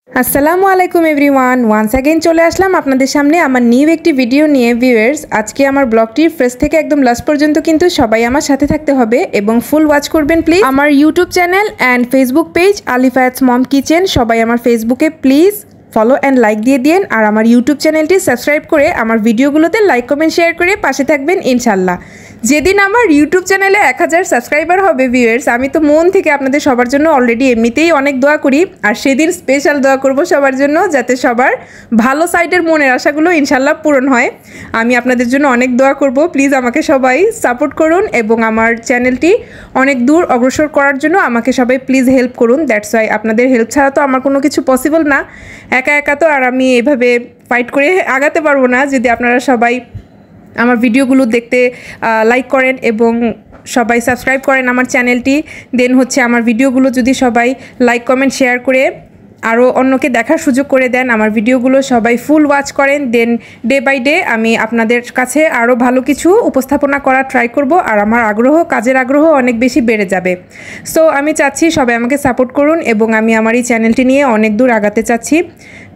আসসালামু আলাইকুম everyone, once again চলে আসলাম আপনাদের সামনে আমার নিউ একটি ভিডিও নিয়ে। ভিউয়ার্স, আজকে আমার ব্লগটির ফার্স্ট থেকে একদম লাস্ট পর্যন্ত কিন্তু সবাই আমার সাথে থাকতে হবে এবং ফুল ওয়াচ করবেন প্লিজ। আমার YouTube channel and Facebook page আলিফায়াতস মম কিচেন, সবাই আমার ফেসবুকে প্লিজ ফলো অ্যান্ড লাইক দিয়ে দিন, আর আমার ইউটিউব চ্যানেলটি সাবস্ক্রাইব করে আমার ভিডিওগুলোতে লাইক কমেন্ট শেয়ার করে পাশে থাকবেন ইনশাল্লাহ। যেদিন আমার ইউটিউব চ্যানেলে 1000 সাবস্ক্রাইবার হবে ভিউয়ার্স, আমি তো মন থেকে আপনাদের সবার জন্য অলরেডি এমনিতেই অনেক দোয়া করি, আর সেদিন স্পেশাল দোয়া করব সবার জন্য, যাতে সবার ভালো সাইডের মনের আশাগুলো ইনশাল্লাহ পূরণ হয়। আমি আপনাদের জন্য অনেক দোয়া করব, প্লিজ আমাকে সবাই সাপোর্ট করুন এবং আমার চ্যানেলটি অনেক দূর অগ্রসর করার জন্য আমাকে সবাই প্লিজ হেল্প করুন। দ্যাটস ওয়াই আপনাদের হেল্প ছাড়া তো আমার কোনো কিছু পসিবল না, একা একা তো আর আমি এভাবে ফাইট করে আগাতে পারবো না। যদি আপনারা সবাই আমার ভিডিওগুলো দেখতে লাইক করেন এবং সবাই সাবস্ক্রাইব করেন আমার চ্যানেলটি, দেন হচ্ছে আমার ভিডিওগুলো যদি সবাই লাইক কমেন্ট শেয়ার করে আরও অন্যকে দেখার সুযোগ করে দেন, আমার ভিডিওগুলো সবাই ফুল ওয়াচ করেন, দেন ডে বাই ডে আমি আপনাদের কাছে আরও ভালো কিছু উপস্থাপনা করার ট্রাই করব, আর আমার কাজের আগ্রহ অনেক বেশি বেড়ে যাবে। সো আমি চাচ্ছি সবাই আমাকে সাপোর্ট করুন এবং আমি আমার এই চ্যানেলটি নিয়ে অনেক দূর আগাতে চাচ্ছি।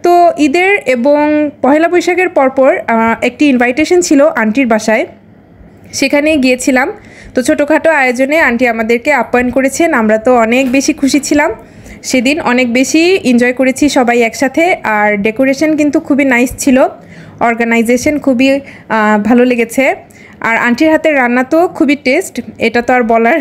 তো ঈদের এবং পহেলা বৈশাখের পরপর একটি ইনভাইটেশন ছিল আন্টির বাসায়, সেখানে গিয়েছিলাম। তো ছোটোখাটো আয়োজনে আন্টি আমাদেরকে আপ্যায়ন করেছেন, আমরা তো অনেক বেশি খুশি ছিলাম সেদিন, অনেক বেশি এনজয় করেছি সবাই একসাথে। আর ডেকোরেশন কিন্তু খুবই নাইস ছিল, অর্গানাইজেশন খুবই ভালো লেগেছে, আর আন্টির হাতের রান্না তো খুবই টেস্ট, এটা তো আর বলার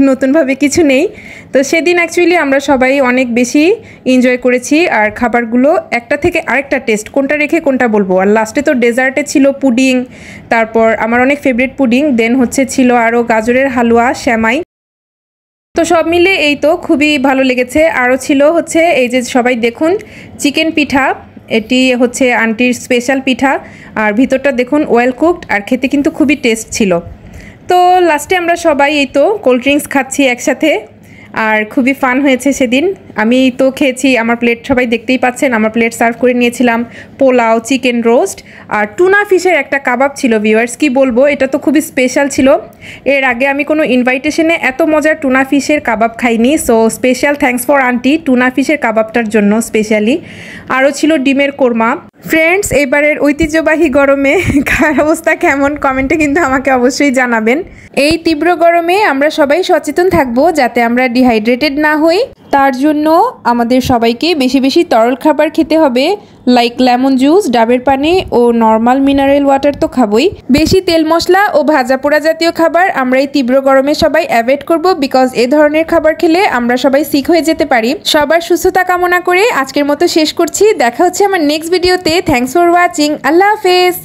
নতুনভাবে কিছু নেই। তো সেদিন অ্যাকচুয়ালি আমরা সবাই অনেক বেশি এনজয় করেছি, আর খাবারগুলো একটা থেকে আরেকটা টেস্ট, কোনটা রেখে কোনটা বলবো। আর লাস্টে তো ডেজার্টে ছিল পুডিং, তারপর আমার অনেক ফেভারিট পুডিং, দেন হচ্ছে ছিল আরও গাজরের হালুয়া, শ্যামাই। তো সব মিলে এই তো খুবই ভালো লেগেছে। আরও ছিল হচ্ছে এই যে সবাই দেখুন চিকেন পিঠা, এটি হচ্ছে আন্টির স্পেশাল পিঠা, আর ভিতরটা দেখুন ওয়েল কুকড, আর খেতে কিন্তু খুবই টেস্ট ছিল। তো লাস্টে আমরা সবাই এই তো কোল্ড ড্রিঙ্কস খাচ্ছি একসাথে, আর খুবই ফান হয়েছে সেদিন। আমি তো খেয়েছি, আমার প্লেট সবাই দেখতেই পাচ্ছেন, আমার প্লেট সার্ভ করে নিয়েছিলাম পোলাও, চিকেন রোস্ট, আর টুনা ফিশের একটা কাবাব ছিল। ভিউয়ার্স, কি বলবো, এটা তো খুবই স্পেশাল ছিল, এর আগে আমি কোনো ইনভাইটেশনে এত মজার টুনা ফিশের কাবাব খাইনি। So special thanks for aunty tuna ফিশের কাবাবটার জন্য স্পেশালি। আরও ছিল ডিমের কোরমা। ফ্রেন্ডস, এবারের ঐতিহ্যবাহী গরমে খাওয়ার অবস্থা কেমন কমেন্টে কিন্তু আমাকে অবশ্যই জানাবেন। এই তীব্র গরমে আমরা সবাই সচেতন থাকবো যাতে আমরা ডিহাইড্রেটেড না হই, তার জন্য আমাদের সবাইকে বেশি বেশি তরল খাবার খেতে হবে, লাইক লেমন জুস, ডাবের পানি ও নর্মাল মিনারেল ওয়াটার তো খাবই। বেশি তেল মশলা ও ভাজা পোড়া জাতীয় খাবার আমরা এই তীব্র গরমে সবাই অ্যাভয়েড করব, বিকজ এ ধরনের খাবার খেলে আমরা সবাই সিক হয়ে যেতে পারি। সবার সুস্থতা কামনা করে আজকের মতো শেষ করছি, দেখা হচ্ছে আমার নেক্সট ভিডিওতে। থ্যাংকস ফর ওয়াচিং, আল্লাহ হাফেজ।